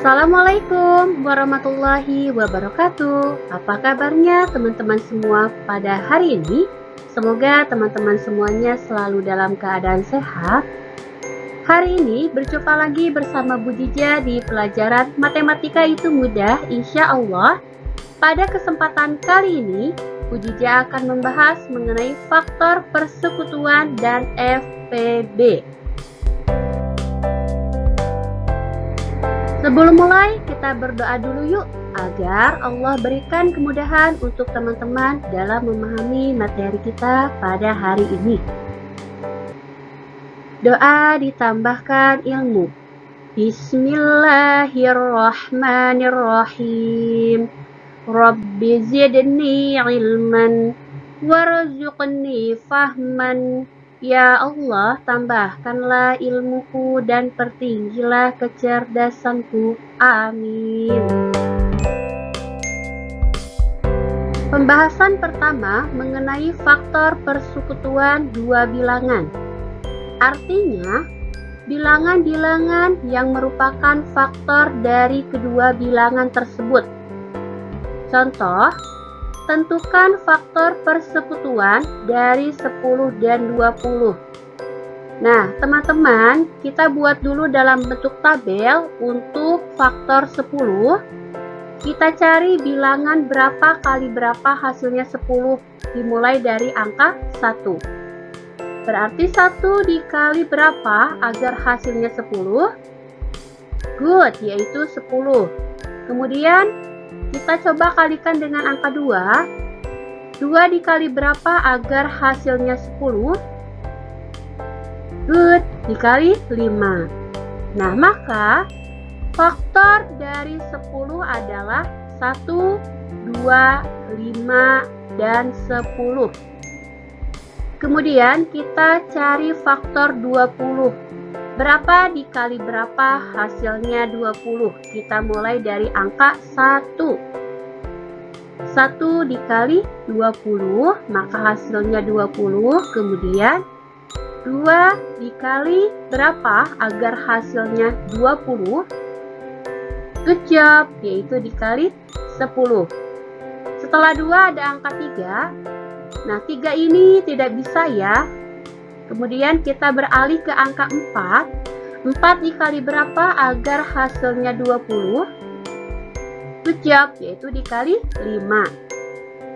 Assalamualaikum warahmatullahi wabarakatuh. Apa kabarnya teman-teman semua pada hari ini? Semoga teman-teman semuanya selalu dalam keadaan sehat. Hari ini berjumpa lagi bersama Bu Jija di pelajaran Matematika Itu Mudah, insya Allah. Pada kesempatan kali ini, Bu Jija akan membahas mengenai faktor persekutuan dan FPB. Sebelum mulai, kita berdoa dulu yuk, agar Allah berikan kemudahan untuk teman-teman dalam memahami materi kita pada hari ini. Doa ditambahkan ilmu. Bismillahirrahmanirrahim. Rabbi zidni ilman, warzuqni fahman. Ya Allah, tambahkanlah ilmuku dan pertinggilah kecerdasanku. Amin. Pembahasan pertama mengenai faktor persekutuan dua bilangan. Artinya, bilangan-bilangan yang merupakan faktor dari kedua bilangan tersebut. Contoh, tentukan faktor persekutuan dari 10 dan 20. Nah, teman-teman, kita buat dulu dalam bentuk tabel untuk faktor 10. Kita cari bilangan berapa kali berapa hasilnya 10, dimulai dari angka 1. Berarti 1 dikali berapa agar hasilnya 10? Good, yaitu 10. Kemudian, kita coba kalikan dengan angka 2. 2 dikali berapa agar hasilnya 10? Good, dikali 5. Nah, maka faktor dari 10 adalah 1, 2, 5, dan 10. Kemudian kita cari faktor 20. Berapa dikali berapa hasilnya 20? Kita mulai dari angka 1. 1 dikali 20, maka hasilnya 20. Kemudian 2 dikali berapa agar hasilnya 20? Good job, yaitu dikali 10. Setelah 2 ada angka 3. Nah, 3 ini tidak bisa ya. Kemudian kita beralih ke angka 4. 4 dikali berapa agar hasilnya 20? Good job, yaitu dikali 5.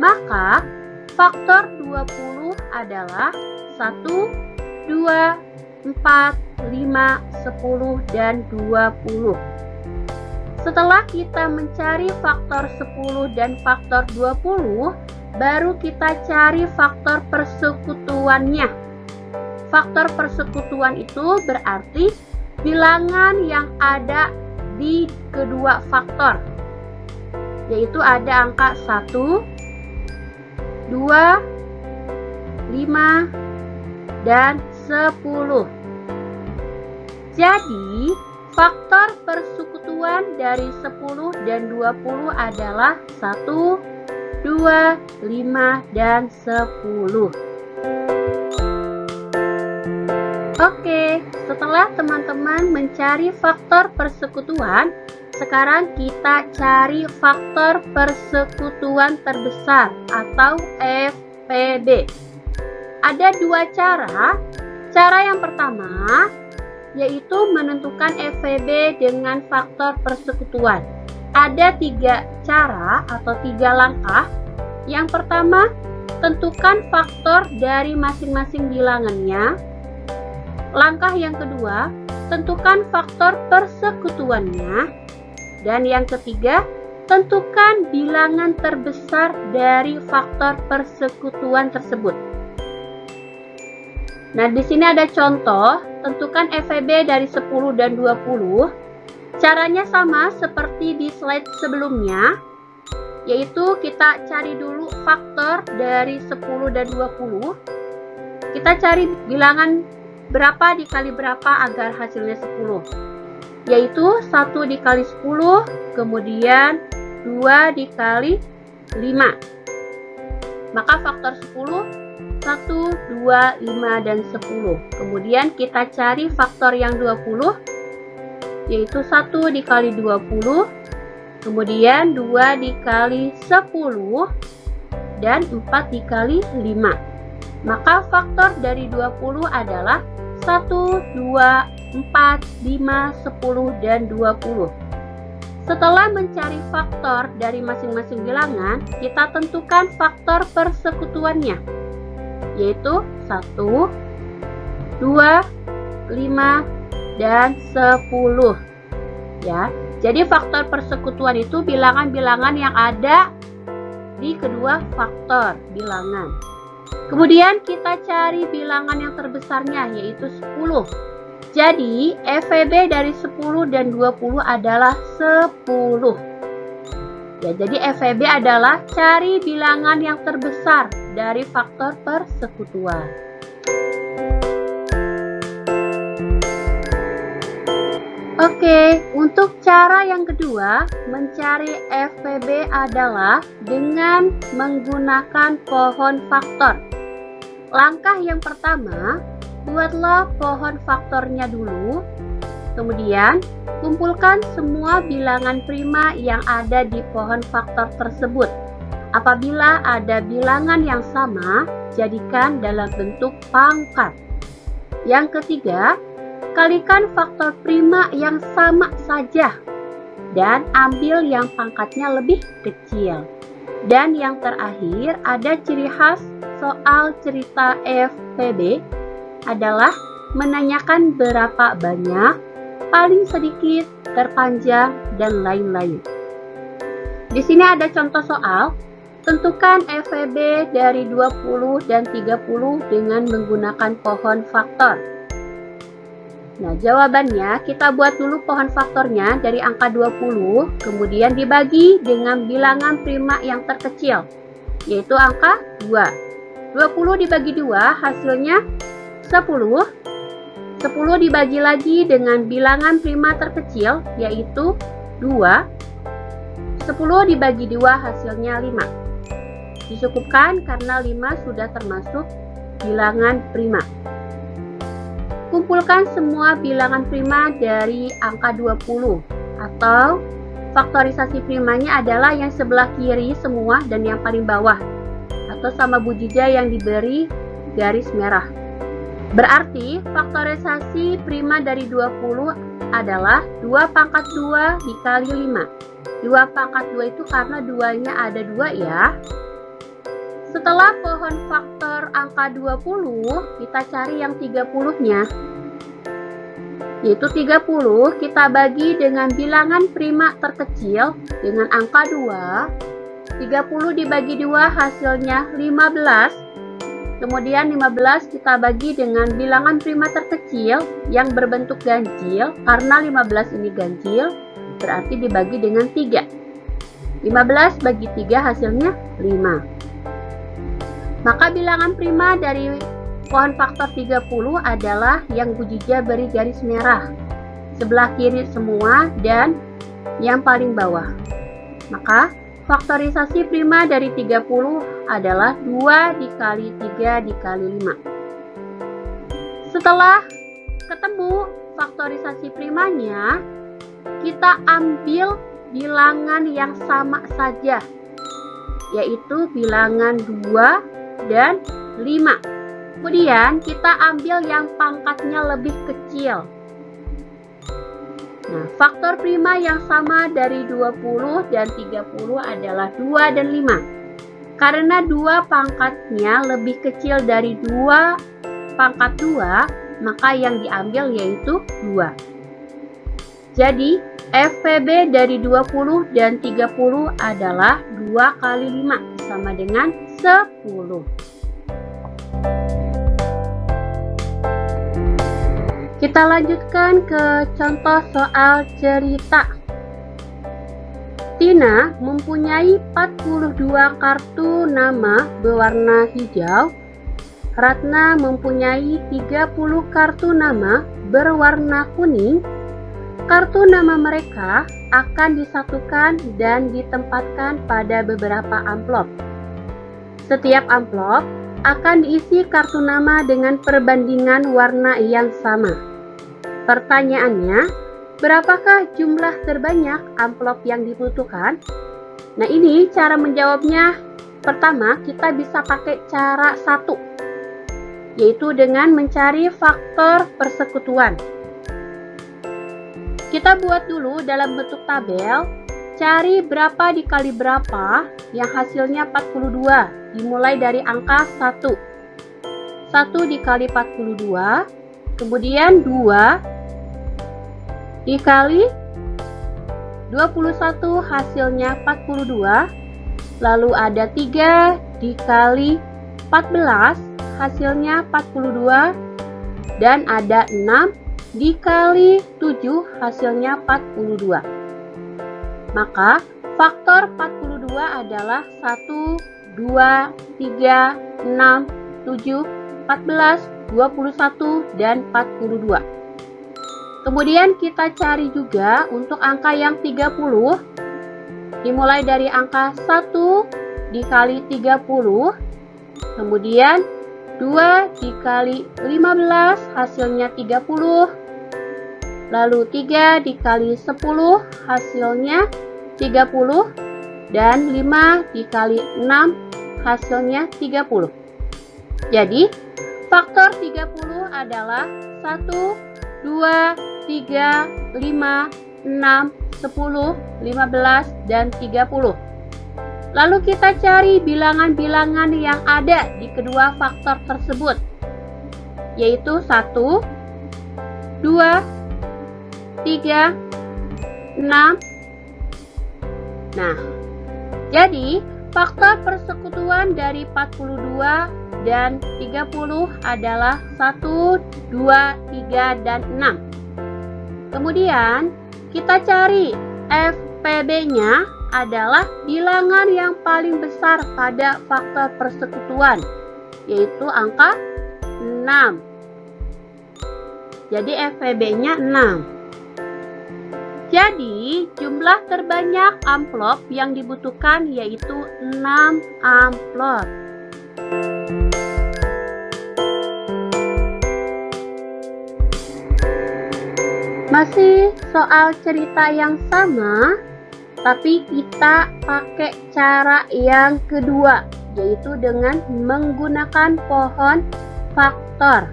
Maka faktor 20 adalah 1, 2, 4, 5, 10, dan 20. Setelah kita mencari faktor 10 dan faktor 20, baru kita cari faktor persekutuannya. Faktor persekutuan itu berarti bilangan yang ada di kedua faktor, yaitu ada angka 1, 2, 5, dan 10. Jadi, faktor persekutuan dari 10 dan 20 adalah 1, 2, 5, dan 10. Oke, setelah teman-teman mencari faktor persekutuan, sekarang kita cari faktor persekutuan terbesar atau FPB. Ada dua cara. Cara yang pertama yaitu menentukan FPB dengan faktor persekutuan. Ada 3 cara atau 3 langkah. Yang pertama, tentukan faktor dari masing-masing bilangannya. Langkah yang kedua, tentukan faktor persekutuannya. Dan yang ketiga, tentukan bilangan terbesar dari faktor persekutuan tersebut. Nah, di sini ada contoh, tentukan FPB dari 10 dan 20. Caranya sama seperti di slide sebelumnya, yaitu kita cari dulu faktor dari 10 dan 20. Kita cari bilangan berapa dikali berapa agar hasilnya 10, yaitu 1 dikali 10, kemudian 2 dikali 5. Maka faktor 10, 1, 2, 5, dan 10. Kemudian kita cari faktor yang 20. yaitu 1 dikali 20, kemudian 2 dikali 10, dan 4 dikali 5. Maka faktor dari 20 adalah 1, 2, 4, 5, 10, dan 20. Setelah mencari faktor dari masing-masing bilangan, kita tentukan faktor persekutuannya, yaitu 1, 2, 5, dan 10. Ya, jadi faktor persekutuan itu bilangan-bilangan yang ada di kedua faktor bilangan. Kemudian kita cari bilangan yang terbesarnya, yaitu 10. Jadi, FEB dari 10 dan 20 adalah 10. Ya, jadi FEB adalah cari bilangan yang terbesar dari faktor persekutuan. Oke, untuk cara yang kedua, mencari FEB adalah dengan menggunakan pohon faktor. Langkah yang pertama, buatlah pohon faktornya dulu, kemudian kumpulkan semua bilangan prima yang ada di pohon faktor tersebut. Apabila ada bilangan yang sama, jadikan dalam bentuk pangkat. Yang ketiga, kalikan faktor prima yang sama saja dan ambil yang pangkatnya lebih kecil. Dan yang terakhir, ada ciri khas soal cerita FEB adalah menanyakan berapa banyak, paling sedikit, terpanjang, dan lain-lain. Di sini ada contoh soal. Tentukan FEB dari 20 dan 30 dengan menggunakan pohon faktor. Nah, jawabannya kita buat dulu pohon faktornya dari angka 20, kemudian dibagi dengan bilangan prima yang terkecil, yaitu angka 2. 20 dibagi 2 hasilnya 10. 10 dibagi lagi dengan bilangan prima terkecil, yaitu 2. 10 dibagi 2 hasilnya 5. Dicukupkan karena 5 sudah termasuk bilangan prima. Kumpulkan semua bilangan prima dari angka 20, atau faktorisasi primanya adalah yang sebelah kiri semua dan yang paling bawah, atau sama bujija yang diberi garis merah. Berarti faktorisasi prima dari 20 adalah 2 pangkat 2 dikali 5. 2 pangkat 2 itu karena 2-nya ada 2 ya. Setelah pohon faktor angka 20, kita cari yang 30-nya. Yaitu 30 kita bagi dengan bilangan prima terkecil dengan angka 2. 30 dibagi 2 hasilnya 15. Kemudian 15 kita bagi dengan bilangan prima terkecil yang berbentuk ganjil. Karena 15 ini ganjil, berarti dibagi dengan 3. 15 bagi 3 hasilnya 5. Maka bilangan prima dari pohon faktor 30 adalah yang bujija beri garis merah, sebelah kiri semua dan yang paling bawah. Maka faktorisasi prima dari 30 adalah 2 dikali 3 dikali 5. Setelah ketemu faktorisasi primanya, kita ambil bilangan yang sama saja, yaitu bilangan 2 dan 5. Kemudian kita ambil yang pangkatnya lebih kecil. Nah, faktor prima yang sama dari 20 dan 30 adalah 2 dan 5. Karena 2 pangkatnya lebih kecil dari 2 pangkat 2, maka yang diambil yaitu 2. Jadi, FEB dari 20 dan 30 adalah 2 kali 5 sama dengan 10. Kita lanjutkan ke contoh soal cerita. Tina mempunyai 42 kartu nama berwarna hijau. Ratna mempunyai 30 kartu nama berwarna kuning. Kartu nama mereka akan disatukan dan ditempatkan pada beberapa amplop. Setiap amplop akan diisi kartu nama dengan perbandingan warna yang sama. Pertanyaannya, berapakah jumlah terbanyak amplop yang dibutuhkan? Nah, ini cara menjawabnya. Pertama, kita bisa pakai cara 1, yaitu dengan mencari faktor persekutuan. Kita buat dulu dalam bentuk tabel, cari berapa dikali berapa yang hasilnya 42, dimulai dari angka 1. 1 dikali 42, kemudian 2 dikali 21 hasilnya 42, lalu ada 3 dikali 14 hasilnya 42, dan ada 6 dikali 7 hasilnya 42. Maka faktor 42 adalah 1, 2, 3, 6, 7, 14, 21, dan 42. Kemudian kita cari juga untuk angka yang 30, dimulai dari angka 1 dikali 30, kemudian 2 dikali 15 hasilnya 30, lalu 3 dikali 10 hasilnya 30, dan 5 dikali 6 hasilnya 30. Jadi faktor 30 adalah 1, 2, 3, 5, 6, 10, 15, dan 30. Lalu kita cari bilangan-bilangan yang ada di kedua faktor tersebut, yaitu 1, 2, 3, 6. Nah, jadi faktor persekutuan dari 42 dan 30 adalah 1, 2, 3, dan 6. Kemudian kita cari FPB-nya adalah bilangan yang paling besar pada faktor persekutuan, yaitu angka 6. Jadi FPB-nya 6. Jadi jumlah terbanyak amplop yang dibutuhkan yaitu 6 amplop. Masih soal cerita yang sama, tapi kita pakai cara yang kedua, yaitu dengan menggunakan pohon faktor.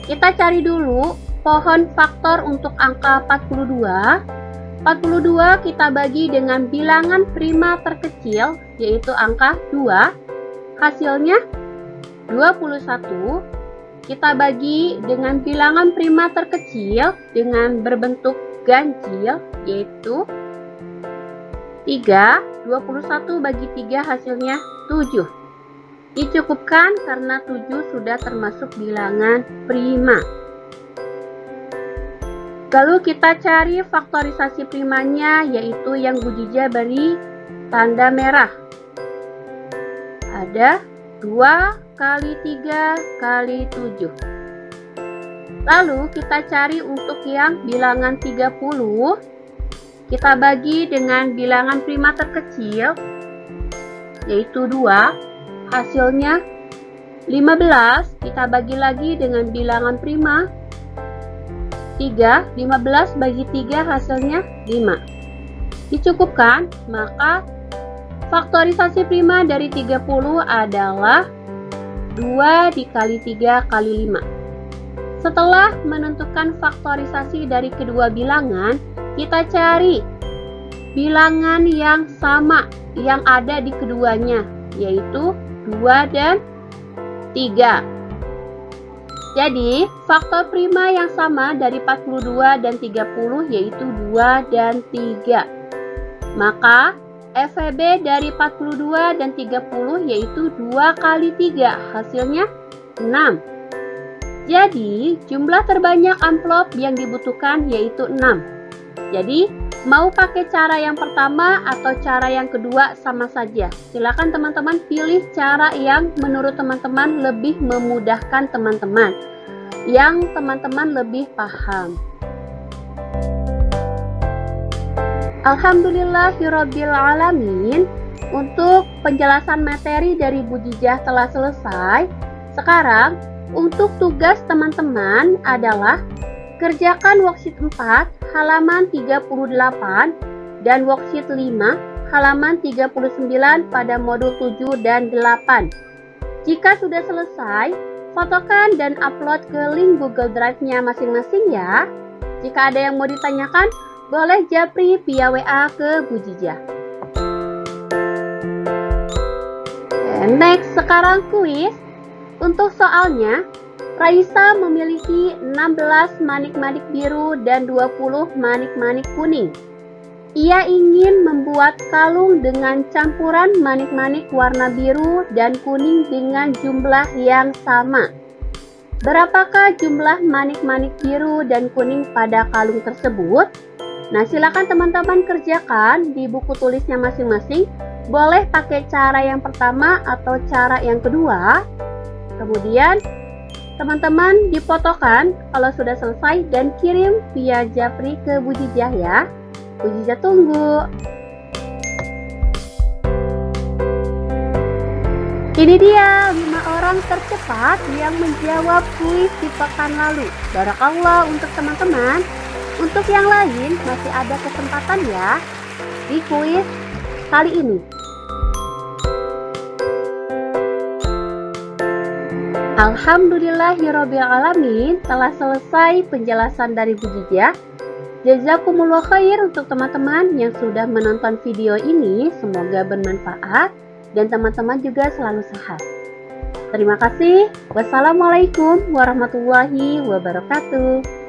Kita cari dulu pohon faktor untuk angka 42. 42 kita bagi dengan bilangan prima terkecil, yaitu angka 2. Hasilnya 21. Kita bagi dengan bilangan prima terkecil dengan berbentuk ganjil, yaitu 3. 21 bagi 3 hasilnya 7. Dicukupkan karena 7 sudah termasuk bilangan prima. Lalu kita cari faktorisasi primanya, yaitu yang bujija beri tanda merah. Ada 2 kali 3 kali 7. Lalu kita cari untuk yang bilangan 30. Kita bagi dengan bilangan prima terkecil, yaitu 2. Hasilnya 15. Kita bagi lagi dengan bilangan prima 3. 15 bagi 3 hasilnya 5. Dicukupkan, maka faktorisasi prima dari 30 adalah 2 dikali 3 kali 5. Setelah menentukan faktorisasi dari kedua bilangan, kita cari bilangan yang sama yang ada di keduanya, yaitu 2 dan 3. Jadi, faktor prima yang sama dari 42 dan 30 yaitu 2 dan 3. Maka FEB dari 42 dan 30 yaitu 2 kali 3, hasilnya 6. Jadi, jumlah terbanyak amplop yang dibutuhkan yaitu 6. Jadi, mau pakai cara yang pertama atau cara yang kedua sama saja. Silakan teman-teman pilih cara yang menurut teman-teman lebih memudahkan teman-teman, yang teman-teman lebih paham. Alhamdulillahirrabbilalamin, untuk penjelasan materi dari bujijah telah selesai. Sekarang untuk tugas teman-teman adalah Kerjakan worksheet 4 halaman 38 dan worksheet 5 halaman 39 pada modul 7 dan 8. Jika sudah selesai, fotokan dan upload ke link Google Drive-nya masing-masing ya. Jika ada yang mau ditanyakan, boleh japri via WA ke Bu Jijah. Next, sekarang kuis. Untuk soalnya, Raisa memiliki 16 manik-manik biru dan 20 manik-manik kuning. Ia ingin membuat kalung dengan campuran manik-manik warna biru dan kuning dengan jumlah yang sama. Berapakah jumlah manik-manik biru dan kuning pada kalung tersebut? Nah, silakan teman-teman kerjakan di buku tulisnya masing-masing. Boleh pakai cara yang pertama atau cara yang kedua. Kemudian teman-teman difotokan kalau sudah selesai dan kirim via japri ke Bu Jijah ya. Bu Jijah tunggu. Ini dia 5 orang tercepat yang menjawab kuis di pekan lalu. Barakallah untuk teman-teman. Untuk yang lain masih ada kesempatan ya di kuis kali ini. Alhamdulillahirrabbilalamin, telah selesai penjelasan dari Bu Jijah. Jazakumullah khair untuk teman-teman yang sudah menonton video ini. Semoga bermanfaat dan teman-teman juga selalu sehat. Terima kasih. Wassalamualaikum warahmatullahi wabarakatuh.